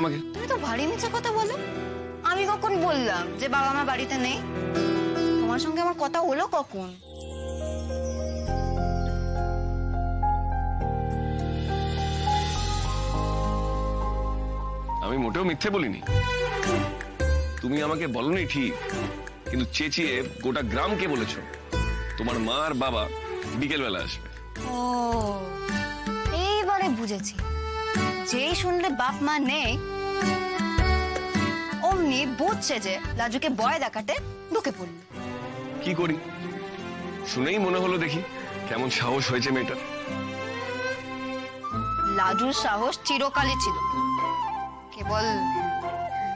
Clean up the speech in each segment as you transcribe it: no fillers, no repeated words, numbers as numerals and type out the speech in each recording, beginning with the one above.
আমাকে? তুমি তো ভারী মিছে কথা বলো। আমি কখন বললাম যে বাবা মা বাড়িতে নেই? তোমার সঙ্গে আমার কথা হলো কখন? আমি মোটেও মিথ্যে বলিনি। তুমি আমাকে বলনি ঠিক, কিন্তু চেঁচিয়ে গোটা গ্রামকে বলেছো তোমার মা আর বাবা বিকেল বেলা আসবে। ও, এইবারে বুঝেছি। যেই শুনলে বাপ মা নেই অমনি বুঝছে যে লাজুকে ভয় দেখাতে ঢুকে পড়ল। কি করি? শুনেই মনে হলো দেখি কেমন সাহস হয়েছে মেয়েটার। লাজুর সাহস চিরকালই ছিল, কেবল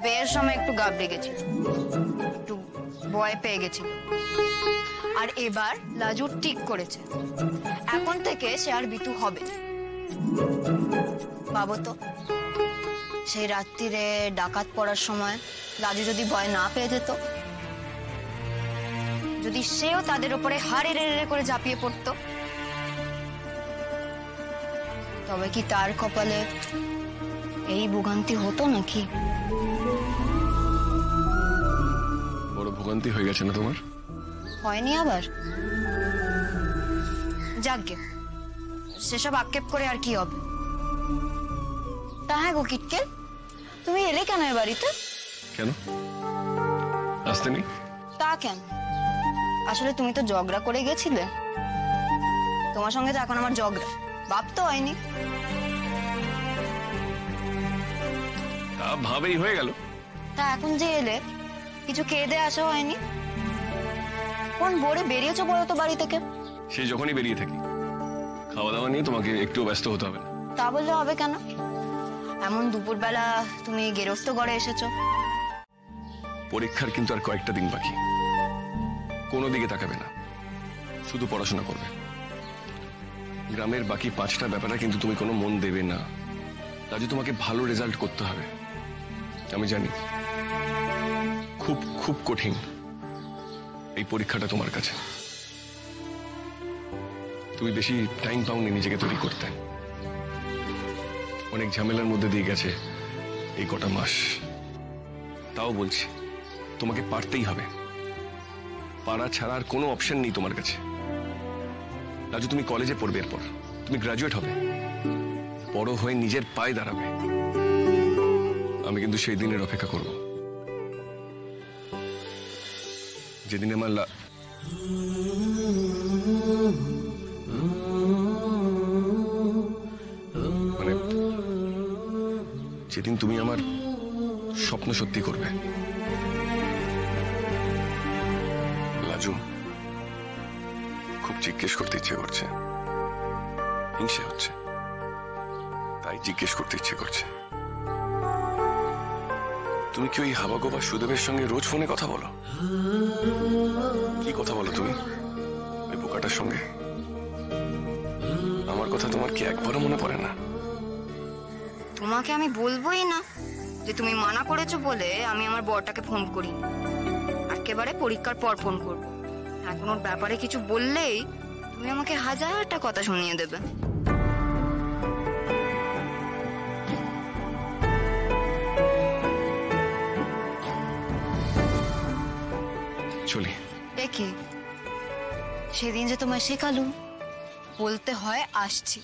বিয়ের সময় একটু গাবড়ে গেছিল, একটু ভয় পেয়ে গেছিল। আর এবার লাজু ঠিক করেছে, এখন থেকে সে আর বিতু হবে। ভাবো তো, সেই রাত্রিরে ডাকাত পড়ার সময় লাজু যদি ভয় না পেয়ে যেত, যদি সেও তাদের উপরে হাড়ে রেড়ে করে ঝাঁপিয়ে পড়তো, তবে কি তার কপালে এই ভোগান্তি হতো নাকি? বড় ভোগান্তি হয়ে গেছে না তোমার? হয়নি আবার? যাকগে, সেসব আক্ষেপ করে আর কি হবে। তা হ্যাঁ গো কিটকেল, তুমি এলে কেন এ বাড়িতে? কেন আসতে নেই? তা কেন? আসলে তুমি তো ঝগড়া করে গেছিলে। তোমার সঙ্গে তো এখন আমার ঝগড়া, বাপ তো হয়নি। তা ভাবেই হয়ে গেল। তা এখন যে এলে, কিছু খেয়ে দিয়ে আসা হয়নি? কোন ভোরে বেরিয়েছো বলো তো বাড়ি থেকে? সে যখনই বেরিয়ে থাকি, খাওয়া দাওয়া নিয়ে তোমাকে একটু ব্যস্ত হতে হবে না। তা বললে হবে কেন? এমন দুপুরবেলা তুমি গেরস্ত ঘরে এসেছো। পরীক্ষার কিন্তু আর কয়েকটা দিন বাকি। কোনো দিকে তাকাবে না, শুধু পড়াশোনা করবে। গ্রামের বাকি 5টা ব্যাপারে কিন্তু তুমি কোনো মন দেবে না। রাজু, তোমাকে ভালো রেজাল্ট করতে হবে। আমি জানি খুব খুব কঠিন এই পরীক্ষাটা তোমার কাছে। তুমি বেশি টাইম পাওনি নিজেকে তৈরি করতে। অনেক ঝামেলার মধ্যে দিয়ে গেছে এই কটা মাস। তাও বলছি, তোমাকে পারতেই হবে। পারা ছাড়া আর কোনো অপশন নেই তোমার কাছে। রাজু, তুমি কলেজে পড়বে, এরপর তুমি গ্রাজুয়েট হবে, বড় হয়ে নিজের পায়ে দাঁড়াবে। আমি কিন্তু সেই দিনের অপেক্ষা করব, যেদিন আমার মানে যেদিন তুমি আমার স্বপ্ন সত্যি করবে। লাজু, খুব জিজ্ঞেস করতে ইচ্ছে করছে, হিংসে হচ্ছে, তাই জিজ্ঞেস করতে ইচ্ছে করছে। তুমি কি ওই হাবাগোবা সুদেবের সঙ্গে রোজ ফোনে কথা বলো? কি কথা বলো তুমি ওই বোকাটার সঙ্গে? আমার কথা তোমার কি একবারও মনে পড়ে না? তোমাকে আমি বলবোই না যে তুমি মানা করেছো বলে আমি আমার বরটাকে ফোন করি। একেবারে পরীক্ষার পর ফোন করবো। এখন ওর ব্যাপারে কিছু বললেই তুমি আমাকে হাজারটা কথা শুনিয়ে দেবে। চলি। দেখি, সেদিন যে তোমায় শেখালুম বলতে হয় আসছি।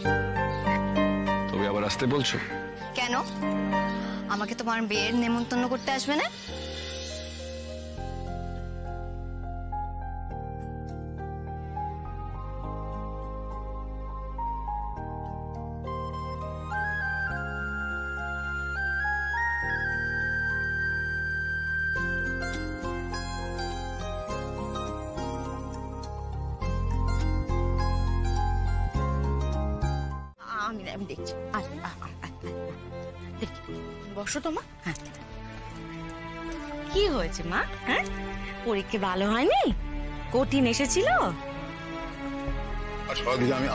তবে আবার আসতে বলছো কেন? আমাকে তোমার বিয়ের নেমন্তন্ন করতে আসবে না? আমি দেখছি। বসো তো মা। হ্যাঁ, কি হয়েছে মা? হ্যাঁ, পরীক্ষা ভালো হয়নি? কঠিন এসেছিল?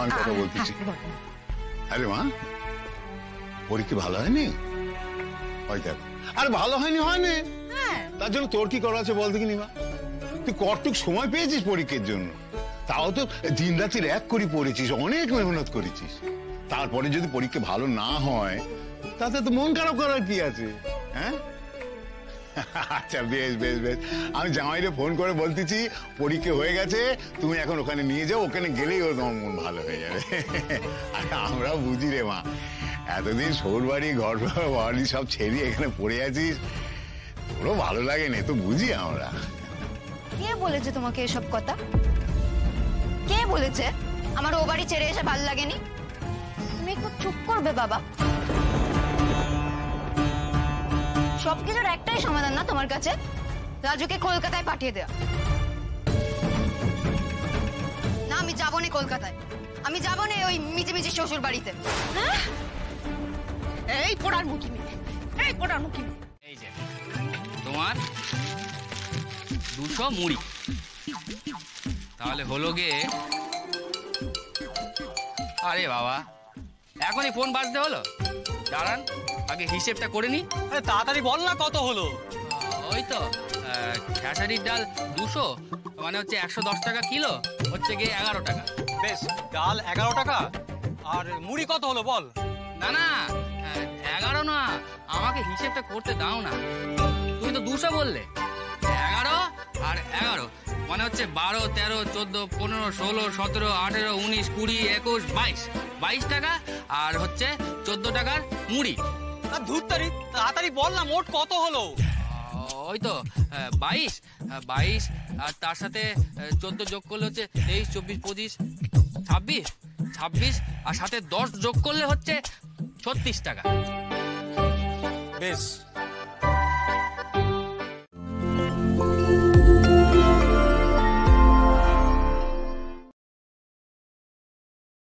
আমি কথা বলতেছি। আরে মা, পরীক্ষা ভালো হয়নি? আর ভালো হয়নি হয়নি, তার জন্য তোর কি করা আছে বল দেখিনি মা? তুই কতটুক সময় পেয়েছিস পরীক্ষার জন্য? তাও তো দিন রাত্রির এক করে পড়েছিস, অনেক মেহনত করেছিস। তারপরে যদি পরীক্ষা ভালো না হয় তাতে তো মন খারাপ করার কি আছে? হ্যাঁ, আচ্ছা বেশ বেশ বেশ, আমি জামাইরে ফোন করে বলতেছি পরীক্ষা হয়ে গেছে, তুমি এখন ওখানে নিয়ে যাও, ওখানে গেলেই ও তোমার মন ভালো হয়ে যাবে। আর আমরা বুঝি রে মা, এতদিন শোর বাড়ি ঘর বাড়ি সব ছেড়ে এখানে পড়ে আছিস, তোরও ভালো লাগে না, তো বুঝি আমরা। কে বলেছে তোমাকে এসব কথা? কে বলেছে আমার ও বাড়ি ছেড়ে এসে ভালো লাগেনি? তুমি একটু চুপ করবে বাবা। সবকিছুর একটাই সমাধান না তোমার কাছে? রাজুকে কলকাতায় পাঠিয়ে দেয়া। না, আমি যাবো না কলকাতায়, আমি যাবো না ওই মিজি শ্বশুর বাড়িতে। এই পোড়ার মুখি মেয়ে, এই পোড়ার মুখি মেয়ে। এই যে তোমার 200 মুড়ি, তাহলে হলো গে। আরে বাবা, এখনই ফোন বাজতে হলো? দাঁড়ান, আগে হিসেবটা করে নি। তাড়াতাড়ি বল না কত হলো। ওই তো খেসারির ডাল 200, মানে হচ্ছে 110 টাকা কিলো, হচ্ছে গিয়ে 11 টাকা। বেশ, ডাল 11 টাকা, আর মুড়ি কত হলো বল। না না, 11 না, আমাকে হিসেবটা করতে দাও না। তুমি তো 200 বললে, 11 আর 11 মানে হচ্ছে 12, 13, 14, 15, 16, 17, 18, 19, 20, 21, 22 টাকা, আর হচ্ছে 14 টাকার মুড়ি। ধুত্তারি, তাড়াতাড়ি বল না মোট কত হলো। ওই তো 22, আর তার সাথে 14 যোগ করলে হচ্ছে 23, 24, 25, 26, আর সাথে 10 যোগ করলে হচ্ছে 36 টাকা। বেশ,